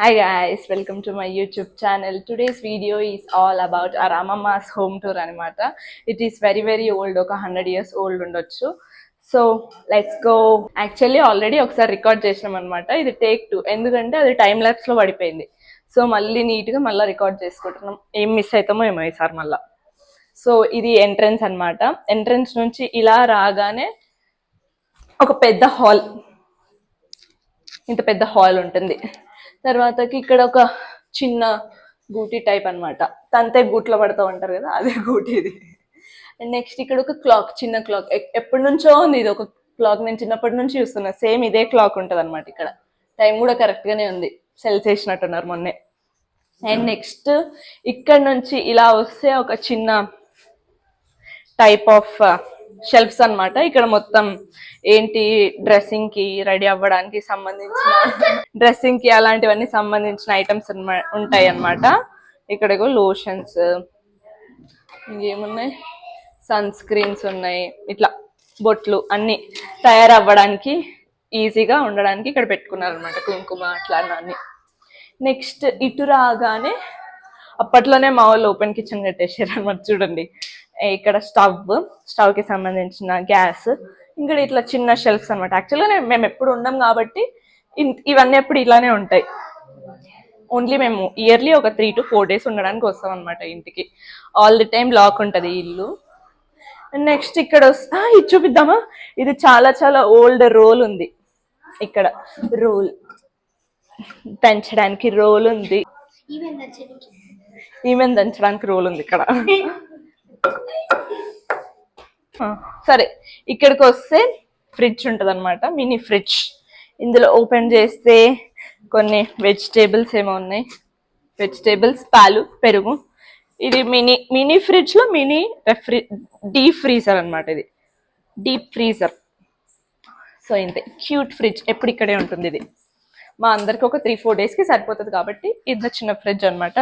Hi guys, welcome to my YouTube channel. Today's video is all about our Amama's home tour anamata. It is very old, oka 100 years old undochu. So let's go. Actually already ఒకసారి record చేసినాం అనమాట. ఇది take 2 ఎందుకంటే అది time lapse లో పడిపోయింది. So మళ్ళీ neat గా మళ్ళీ రికార్డ్ చేసుకుంటున్నాం. ఏం మిస్ అవుతామో ఏమో ఈసారి మళ్ళా. సో ఇది ఎంట్రన్స్ అనమాట. ఎంట్రన్స్ నుంచి ఇలా రాగానే ఒక పెద్ద హాల్, ఇంత పెద్ద హాల్ ఉంటుంది. తర్వాతకి ఇక్కడ ఒక చిన్న గూటి టైప్ అనమాట. తంతే గూట్లో పడుతూ ఉంటారు కదా, అదే గూటి ఇది. అండ్ నెక్స్ట్ ఇక్కడ ఒక క్లాక్, చిన్న క్లాక్, ఎప్పటి నుంచో ఉంది ఇది. ఒక క్లాక్ నేను చిన్నప్పటి నుంచి చూస్తున్నా. సేమ్ ఇదే క్లాక్ ఉంటుంది అనమాట. ఇక్కడ టైం కూడా కరెక్ట్ గానే ఉంది, సెల్స్ వేసినట్టున్నారు మొన్నే. అండ్ నెక్స్ట్ ఇక్కడ నుంచి ఇలా వస్తే ఒక చిన్న టైప్ ఆఫ్ షెల్ఫ్స్ అనమాట. ఇక్కడ మొత్తం ఏంటి డ్రెస్సింగ్ కి రెడీ అవ్వడానికి సంబంధించిన డ్రెస్సింగ్ కి అలాంటివన్నీ సంబంధించిన ఐటమ్స్ ఉంటాయి అన్నమాట. ఇక్కడ లోషన్స్, ఇంకేమున్నాయి, సన్ స్క్రీన్స్ ఉన్నాయి, ఇట్లా బొట్లు అన్ని తయారవ్వడానికి ఈజీగా ఉండడానికి ఇక్కడ పెట్టుకున్నారు అనమాట. కుంకుమ అట్లా అన్ని. నెక్స్ట్ ఇటు రాగానే అప్పట్లోనే మా వాళ్ళు ఓపెన్ కిచెన్ కట్టేసారు అనమాట. చూడండి ఇక్కడ స్టవ్ కి సంబంధించిన గ్యాస్, ఇంకా ఇట్లా చిన్న షెల్ఫ్స్ అనమాట. యాక్చువల్గా మేము ఎప్పుడు ఉండం కాబట్టి ఇవన్నీ ఎప్పుడు ఇలానే ఉంటాయి. ఓన్లీ మేము ఇయర్లీ ఒక 3 to 4 days ఉండడానికి వస్తాం అనమాట ఇంటికి. ఆల్ ది టైమ్ లాక్ ఉంటుంది ఈ ఇల్లు. నెక్స్ట్ ఇక్కడ ఇది చూపిద్దామా. ఇది చాలా ఓల్డ్ రోల్ ఉంది ఇక్కడ. రోల్ దంచడానికి రోల్ ఉంది, ఈవెన్ దంచడానికి రోల్ ఉంది ఇక్కడ. సరే ఇక్కడికి వస్తే ఫ్రిడ్జ్ ఉంటుంది అనమాట, మినీ ఫ్రిడ్జ్. ఇందులో ఓపెన్ చేస్తే వెజిటేబుల్స్ ఏమో ఉన్నాయి, వెజిటేబుల్స్, పాలు, పెరుగు. ఇది మినీ ఫ్రిడ్జ్ లో మినీ డీప్ ఫ్రీజర్ అనమాట. ఇది డీప్ ఫ్రీజర్. సో ఇంతే క్యూట్ ఫ్రిడ్జ్, ఎప్పుడు ఇక్కడే ఉంటుంది ఇది. మా అందరికి ఒక 3-4 days కి సరిపోతుంది కాబట్టి ఇంత చిన్న ఫ్రిడ్జ్ అనమాట.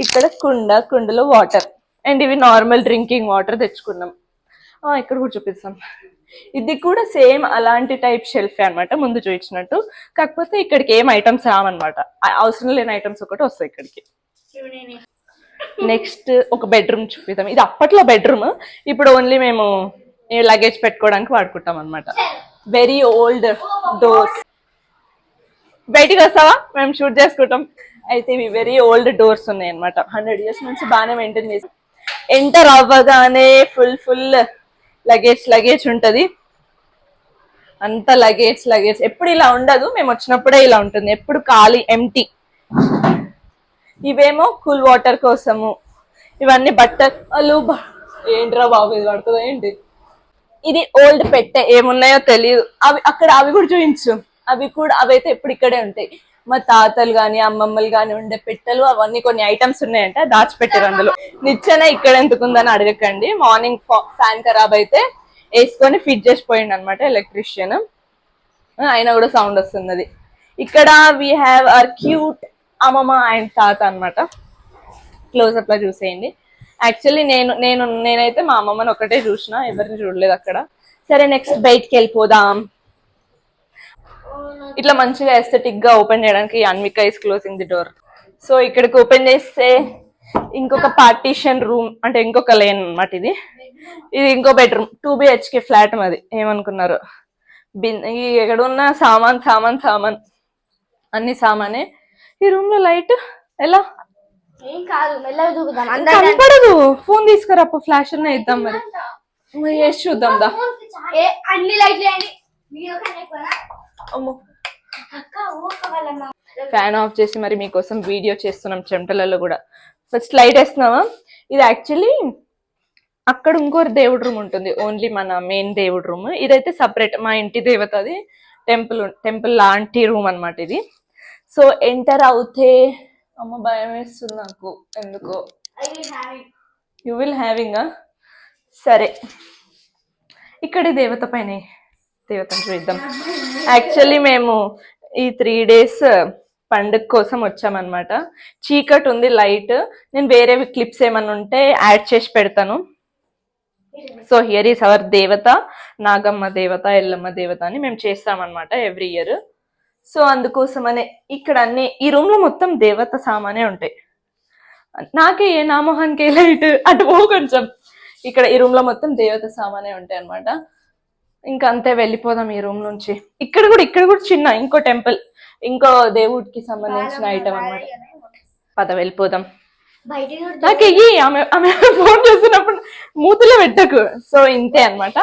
ఇక్కడ కుండలో వాటర్, అండ్ ఇవి నార్మల్ డ్రింకింగ్ వాటర్ తెచ్చుకున్నాం. ఇక్కడ కూడా చూపిస్తాం. ఇది కూడా సేమ్ అలాంటి టైప్ షెల్ఫే అనమాట, ముందు చూపించినట్టు. కాకపోతే ఇక్కడికి ఏం ఐటమ్స్ రావన్నమాట, అవసరం లేని ఐటమ్స్ ఒకటి వస్తాయి ఇక్కడికి. నెక్స్ట్ ఒక బెడ్రూమ్ చూపిద్దాం. ఇది అప్పట్లో బెడ్రూమ్, ఇప్పుడు ఓన్లీ మేము లగేజ్ పెట్టుకోవడానికి వాడుకుంటాం అనమాట. Very old doors. బయటికి వస్తావా, మేము షూట్ చేసుకుంటాం. అయితే ఇవి వెరీ ఓల్డ్ డోర్స్ ఉన్నాయి అనమాట. 100 years నుంచి బాగానే మెయింటైన్ చేసి. ఎంటర్ అవ్వగానే ఫుల్ లగేజ్ ఉంటది. అంత లగేజ్ ఎప్పుడు ఇలా ఉండదు, మేము వచ్చినప్పుడే ఇలా ఉంటుంది. ఎప్పుడు ఖాళీ, ఎంటీ. ఇవేమో కూల్ వాటర్ కోసము, ఇవన్నీ బట్టలు. ఏంట్రా బాబు, ఇది పడుతుందా ఏంటి? ఇది ఓల్డ్ పెట్టె, ఏమున్నాయో తెలియదు. అవి కూడా చూపించు. అవైతే ఎప్పుడు ఇక్కడే ఉంటాయి. మా తాతలు గాని అమ్మమ్మలు గాని ఉండే పెట్టెలు, అవన్నీ కొన్ని ఐటమ్స్ ఉన్నాయంట, దాచిపెట్టారు అందులో. నిచ్చెన ఇక్కడ ఎందుకుందని అడగకండి. మార్నింగ్ ఫ్యాన్ ఖరాబ్ అయితే వేసుకొని ఫిట్ చేసిపోయింది అనమాట ఎలక్ట్రీషియన్. అయినా కూడా సౌండ్ వస్తున్నది. ఇక్కడ వీ హ్యావ్ అవర్ క్యూట్ అమ్మమ్మ అండ్ తాత అనమాట. క్లోజ్అప్ లో చూసేయండి. యాక్చువల్లీ నేనైతే మా అమ్మమ్మని ఒకటే చూసిన, ఎవరిని చూడలేదు అక్కడ. సరే నెక్స్ట్ బయటికి వెళ్ళిపోదాం. ఇట్లా మంచిగా ఎస్థెటిక్ గా ఓపెన్ చేయడానికి Anvika is closing the door. So ఇక్కడికి ఓపెన్ చేస్తే ఇంకొక పార్టీషన్ రూమ్, అంటే ఇంకొక లేన్ అనమాట. ఇది ఇంకో బెడ్రూమ్, 2 BHK ఫ్లాట్ మాది. ఏమనుకున్నారు, ఎక్కడ ఉన్న సామాన్ అన్ని సామానే. ఈ రూమ్ లో లైట్ ఎలా కనపడదు. ఫోన్ తీసుకురా, ఫ్లాష్ అన్న ఇద్దాం. మరి వేసి చూద్దాం దా. ఫ్యాన్ ఆఫ్ చేసి మరి మీకోసం వీడియో చేస్తున్నాం చెమటలలో కూడా. ఫస్ట్ లైట్ వేస్తున్నావా. ఇది యాక్చువల్లీ అక్కడ ఇంకో దేవుడు రూమ్ ఉంటుంది, ఓన్లీ మన మెయిన్ దేవుడు రూమ్. ఇదైతే సపరేట్, మా ఇంటి దేవత, అది టెంపుల్ లాంటి రూమ్ అనమాట ఇది. సో ఎంటర్ అవుతే అమ్మ భయం వేస్తుంది నాకు ఎందుకో. You will having. సరే ఇక్కడ దేవతను చూద్దాం. యాక్చువల్లీ మేము ఈ 3 days పండుగ కోసం వచ్చామన్నమాట. చీకటి ఉంది, లైట్. నేను వేరే క్లిప్స్ ఏమన్నా ఉంటే యాడ్ చేసి పెడతాను. సో హియర్ ఈస్ అవర్ దేవత, నాగమ్మ దేవత, ఎల్లమ్మ దేవత అని మేము చేస్తామన్నమాట ఎవ్రీ ఇయర్. సో అందుకోసమనే ఇక్కడ అన్ని ఈ రూమ్ లో మొత్తం దేవత సామానే ఉంటాయి. నాకే నా మొహానికి లైట్ అటు పో కొంచెం. ఇక్కడ ఈ రూమ్ లో మొత్తం దేవత సామానే ఉంటాయి అనమాట. ఇంకా అంతే, వెళ్ళిపోదాం ఈ రూమ్ నుంచి. ఇక్కడ కూడా చిన్న ఇంకో టెంపుల్, ఇంకో దేవుడికి సంబంధించిన ఐటమ్ అన్నమాట. పద వెళ్ళిపోదాం. నాకు ఆమె ఫోన్ చేస్తున్నప్పుడు మూతులో పెట్టకు. సో ఇంతే అన్నమాట.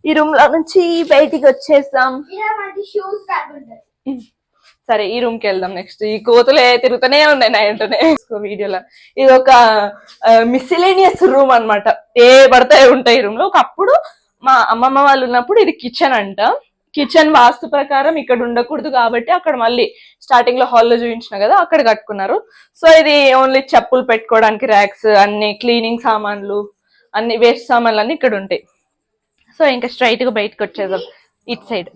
ఈ రూమ్ లో నుంచి బయటికి వచ్చేసాం. సరే ఈ రూమ్ కి వెళ్దాం నెక్స్ట్. ఈ కోతులే తిరుగుతూనే ఉన్నాయి నైట్నే వీడియోలో. ఇది ఒక మిస్సిలేనియస్ రూమ్ అన్నమాట. ఏ పడతాయి ఉంటాయి ఈ రూమ్ లో. ఒకప్పుడు మా అమ్మమ్మ వాళ్ళు ఉన్నప్పుడు ఇది కిచెన్ అంట. కిచెన్ వాస్తు ప్రకారం ఇక్కడ ఉండకూడదు కాబట్టి అక్కడ మళ్ళీ స్టార్టింగ్ లో హాల్లో చూపించిన కదా అక్కడ కట్టుకున్నారు. సో ఇది ఓన్లీ చెప్పులు పెట్టుకోవడానికి ర్యాక్స్, అన్ని క్లీనింగ్ సామాన్లు, అన్ని వేస్ట్ సామాన్లు అన్ని ఇక్కడ ఉంటాయి. సో ఇంకా స్ట్రైట్ గా బయటకు వచ్చేద్దాం ఇట్ సైడ్.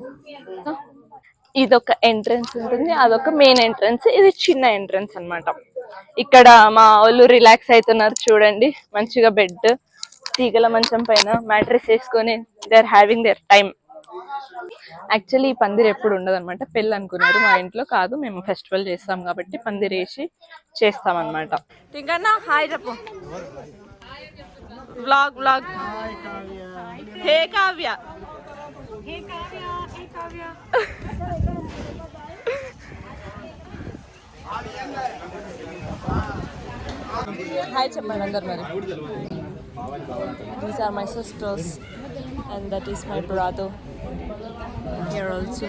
ఇదొక ఎంట్రన్స్ ఉంటుంది, అదొక మెయిన్ ఎంట్రన్స్. ఇది చిన్న ఎంట్రన్స్ అన్నమాట. ఇక్కడ మా వాళ్ళు రిలాక్స్ అవుతున్నారు చూడండి. మంచిగా బెడ్, తీగల మంచం పైన మ్యాట్రెస్ వేసుకొని they are having their time. Actually ఈ పందిరి ఎప్పుడు ఉండదు అనమాట. పెళ్ళి అనుకున్నారు, మా ఇంట్లో కాదు. మేము ఫెస్టివల్ చేస్తాం కాబట్టి పందిరి వేసి చేస్తాం అనమాట. ఇంకా హాయ్ చెప్పు. Vlog vlog. Hey Kavya. Hi చెప్పండి అందరు మరి. These are my sisters and that is my brother. Here also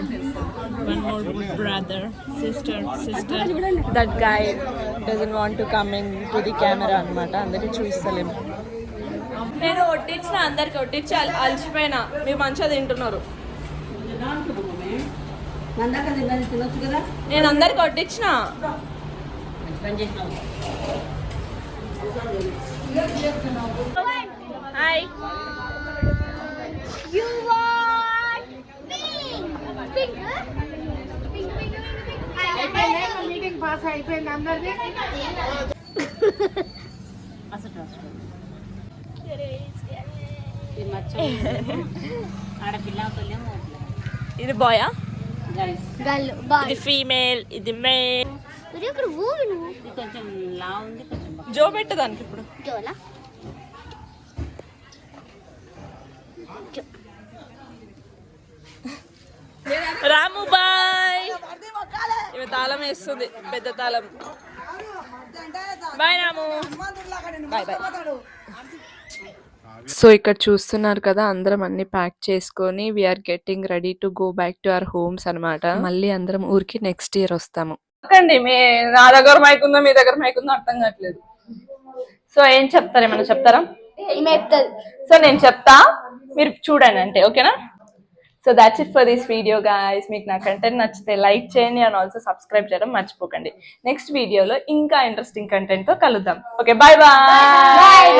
one more brother, sister. That guy doesn't want to come into the camera అన్నమాట. అందరికి చూస్తలేము. నేను వడ్డించిన అందరికి వడ్డించి అలసిపోయినా. మీరు మంచిగా తింటున్నారు. నేను అందరికి వడ్డించిన. Hi. You want pink? Meeting pass అయిపోయింది అందరిది. ఇది బాయా? Girl boy. ఇది ఫీమేల్, ఇది మేల్. ఇక్కడ ఊరు నువ్వు కొంచెం లా ఉంది, కొంచెం జో పెట్టదానికి ఇప్పుడు. జోలా రాము బాయ్. ఇవి తాళం వేస్తుంది, పెద్ద తాళం. Bye Ramu. Bye bye. So ఇక్కడ చూస్తున్నారు కదా, అందరం అన్ని ప్యాక్ చేసుకొని we're getting ready to go back to our homes అనమాట. మళ్ళీ అందరం ఊరికి నెక్స్ట్ ఇయర్ వస్తాము. నా దగ్గర మైక్ ఉందా, మీ దగ్గర మైక్ ఉందా అర్థం కావట్లేదు. సో ఏం చెప్తారు, ఏమన్నా చెప్తారా? సో నేను చెప్తా, మీరు చూడండి అంటే, ఓకేనా? So that's it for this video guys. మీకు నా కంటెంట్ నచ్చితే లైక్ చేయండి అండ్ ఆల్సో సబ్స్క్రైబ్ చేయడం మర్చిపోకండి. నెక్స్ట్ వీడియోలో ఇంకా ఇంట్రెస్టింగ్ కంటెంట్ తో కలుద్దాం. Okay, bye bye.